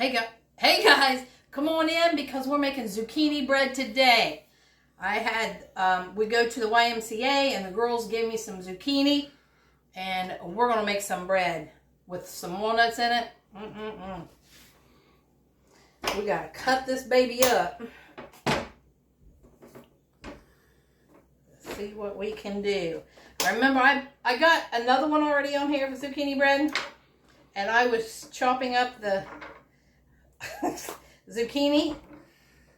Hey guys, come on in because we're making zucchini bread today. We go to the YMCA and the girls gave me some zucchini and we're going to make some bread with some walnuts in it. We got to cut this baby up. Let's see what we can do. I remember I got another one already on here for zucchini bread, and I was chopping up the zucchini,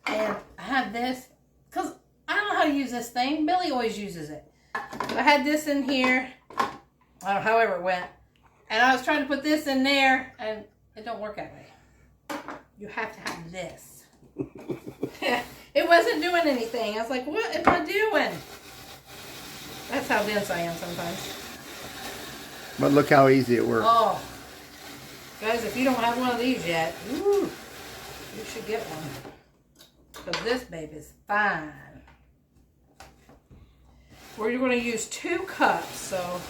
and I have this because I don't know how to use this thing. Billy always uses it. I had this in here, I don't know, however it went, and I was trying to put this in there, and it don't work that way. You have to have this. It wasn't doing anything. I was like, what am I doing? That's how dense I am sometimes. But look how easy it works. Oh, guys, if you don't have one of these yet, you should get one. Because this baby's fine. We're going to use 2 cups, so let's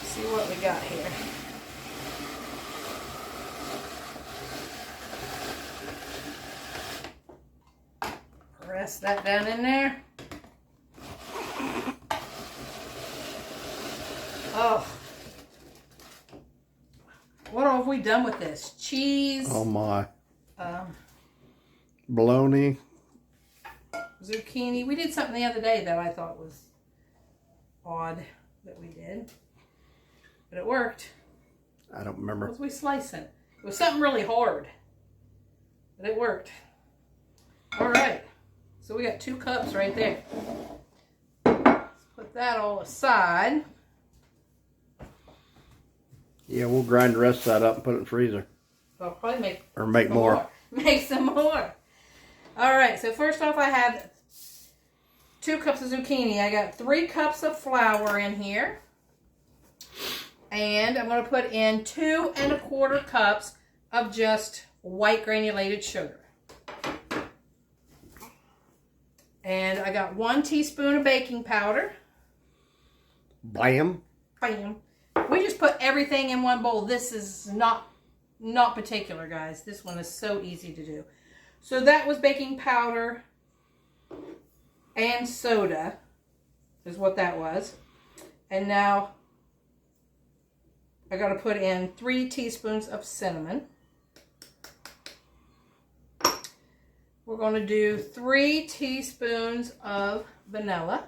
see what we got here. Press that down in there. Oh, what have we done with this? Cheese. Oh my. Bologna. Zucchini. We did something the other day that I thought was odd that we did, but it worked. I don't remember. What was we slicing? It was something really hard, but it worked. All right, so we got 2 cups right there. Let's put that all aside. Yeah, we'll grind the rest of that up and put it in the freezer. I'll probably make more. Make some more. All right, so first off I have 2 cups of zucchini. I got 3 cups of flour in here. And I'm going to put in 2 1/4 cups of just white granulated sugar. And I got 1 teaspoon of baking powder. Bam. Bam. We just put everything in one bowl. This is not particular, guys. This one is so easy to do. So that was baking powder and soda is what that was. And now I got to put in 3 teaspoons of cinnamon. We're going to do 3 teaspoons of vanilla.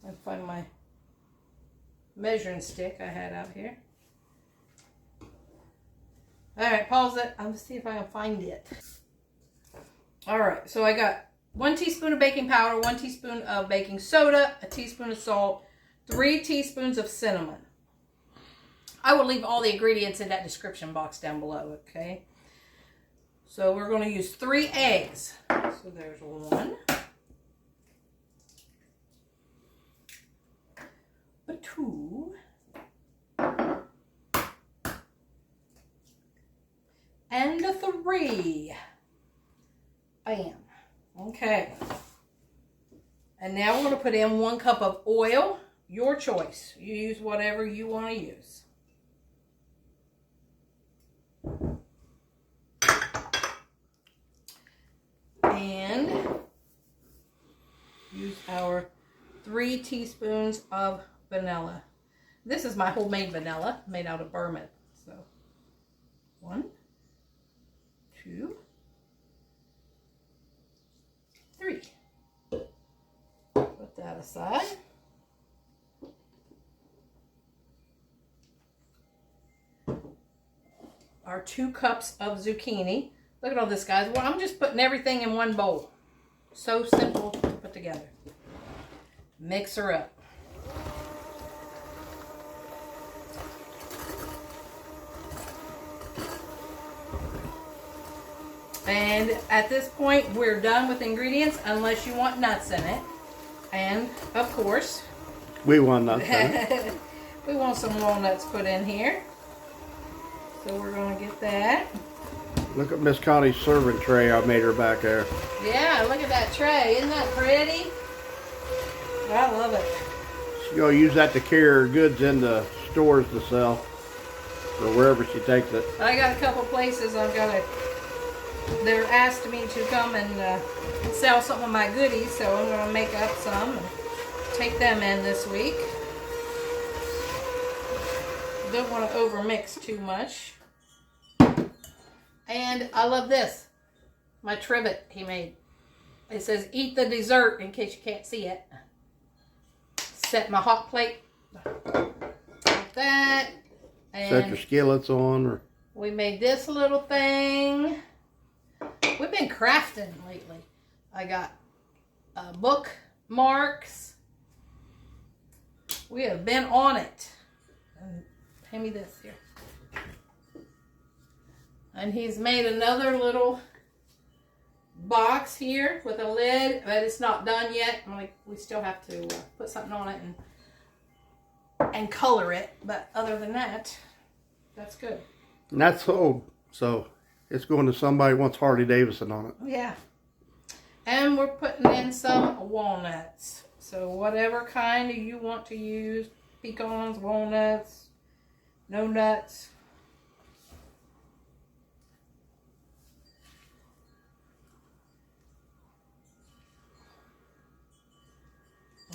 I'll find my measuring stick I had out here. Alright, pause it. I'm going to see if I can find it. Alright, so I got 1 teaspoon of baking powder, 1 teaspoon of baking soda, a teaspoon of salt, 3 teaspoons of cinnamon. I will leave all the ingredients in that description box down below, okay? So we're going to use 3 eggs. So there's 1. 2. And a 3. Bam. Okay. And now we're going to put in 1 cup of oil. Your choice. You use whatever you want to use. And use our 3 teaspoons of vanilla. This is my homemade vanilla made out of Burman. So 1, 2, 3. Put that aside. Our 2 cups of zucchini. Look at all this, guys. Well, I'm just putting everything in one bowl. So simple to put together. Mix her up. And at this point, we're done with ingredients unless you want nuts in it. And, of course, we want nuts in it. We want some walnuts put in here. So we're going to get that. Look at Miss Connie's serving tray I made her back there. Yeah, look at that tray. Isn't that pretty? I love it. She's going to use that to carry her goods into stores to sell. or wherever she takes it. I got a couple places they're asked me to come and sell some of my goodies, so I'm going to make up some and take them in this week. Don't want to overmix too much. And I love this. My trivet he made. It says, eat the dessert, in case you can't see it. Set my hot plate like that. And set your skillets on. Or we made this little thing. We've been crafting lately. I got bookmarks. We have been on it. And hand me this here. And he's made another little box here with a lid, but it's not done yet. We still have to put something on it and color it. But other than that, that's good. And that's sold, so it's going to somebody who wants Harley Davidson on it. Yeah. And we're putting in some walnuts. So whatever kind you want to use, pecans, walnuts, no nuts.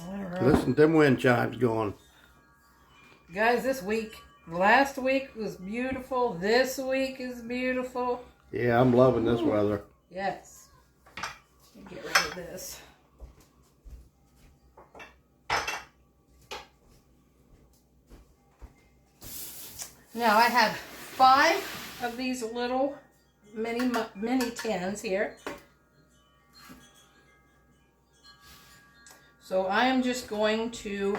All right. Listen to them wind chimes going. Guys, last week was beautiful. This week is beautiful. Yeah, I'm loving this weather. Yes. Let me get rid of this. Now I have 5 of these little mini tins here. So I am just going to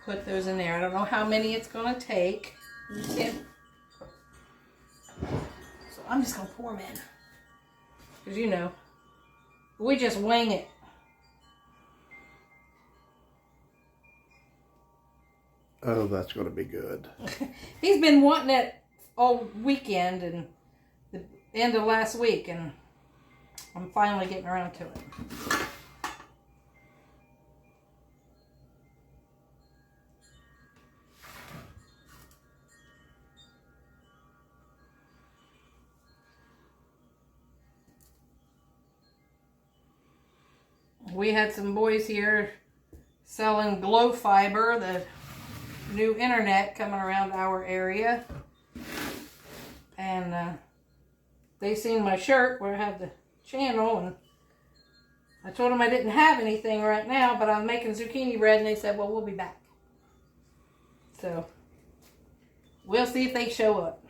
put those in there. I don't know how many it's going to take. So I'm just going to pour them in. Because you know, we just wing it. Oh, that's going to be good. He's been wanting it all weekend and the end of last week, and I'm finally getting around to it. We had some boys here selling glow fiber, the new internet coming around our area. And they seen my shirt where I have the channel, and I told them I didn't have anything right now, but I'm making zucchini bread, and they said, well, we'll be back. So we'll see if they show up.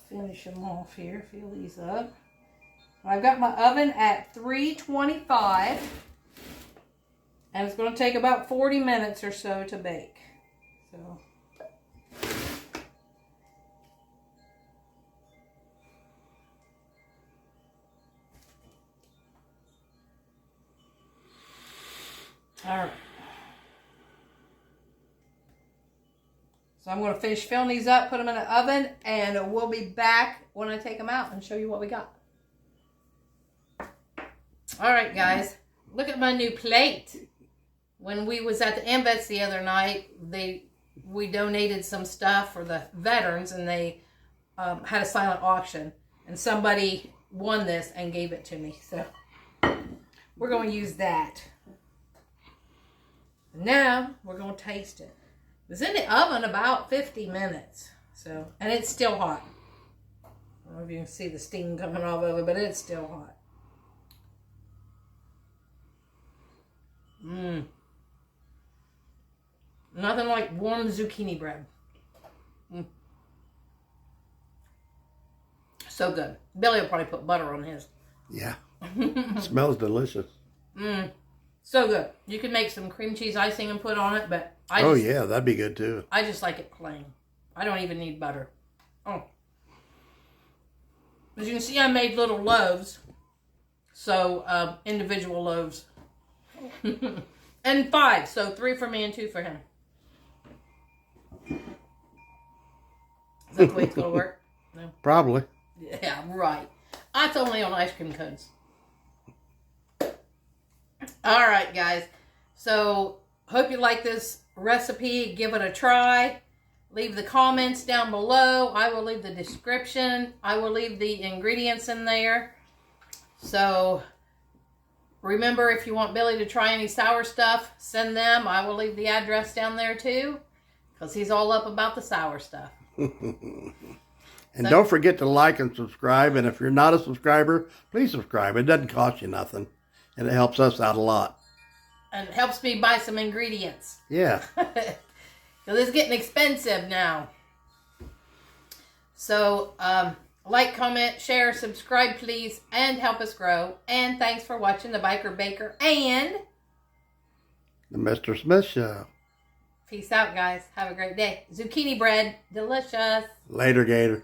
Finish them off here, fill these up. I've got my oven at 325, and it's going to take about 40 minutes or so to bake. So all right. So I'm going to finish filling these up, put them in the oven, and we'll be back when I take them out and show you what we got. All right, guys. Look at my new plate. When we was at the Invets the other night, we donated some stuff for the veterans, and they had a silent auction. And somebody won this and gave it to me. So we're going to use that. Now we're going to taste it. It was in the oven about 50 minutes. So, and it's still hot. I don't know if you can see the steam coming off of it, but it's still hot. Nothing like warm zucchini bread. So good. Billy will probably put butter on his. Yeah. It smells delicious. So good. You can make some cream cheese icing and put on it, but yeah, that'd be good too. I just like it plain. I don't even need butter. Oh. As you can see, I made little loaves. So, individual loaves. And 5. So 3 for me and 2 for him. Is that the way it's going to work? No. Probably. Yeah, right. That's only on ice cream cones. All right, guys. So, hope you like this recipe. Give it a try. Leave the comments down below. I will leave the description. I will leave the ingredients in there. So, remember, if you want Billy to try any sour stuff, send them. I will leave the address down there too, because he's all up about the sour stuff. And don't forget to like and subscribe. And if you're not a subscriber, please subscribe. It doesn't cost you nothing. And it helps us out a lot. And it helps me buy some ingredients. Yeah. Because it's getting expensive now. So, like, comment, share, subscribe, please, and help us grow. And thanks for watching the Biker Baker and The Mr. Smith Show. Peace out, guys. Have a great day. Zucchini bread. Delicious. Later, Gator.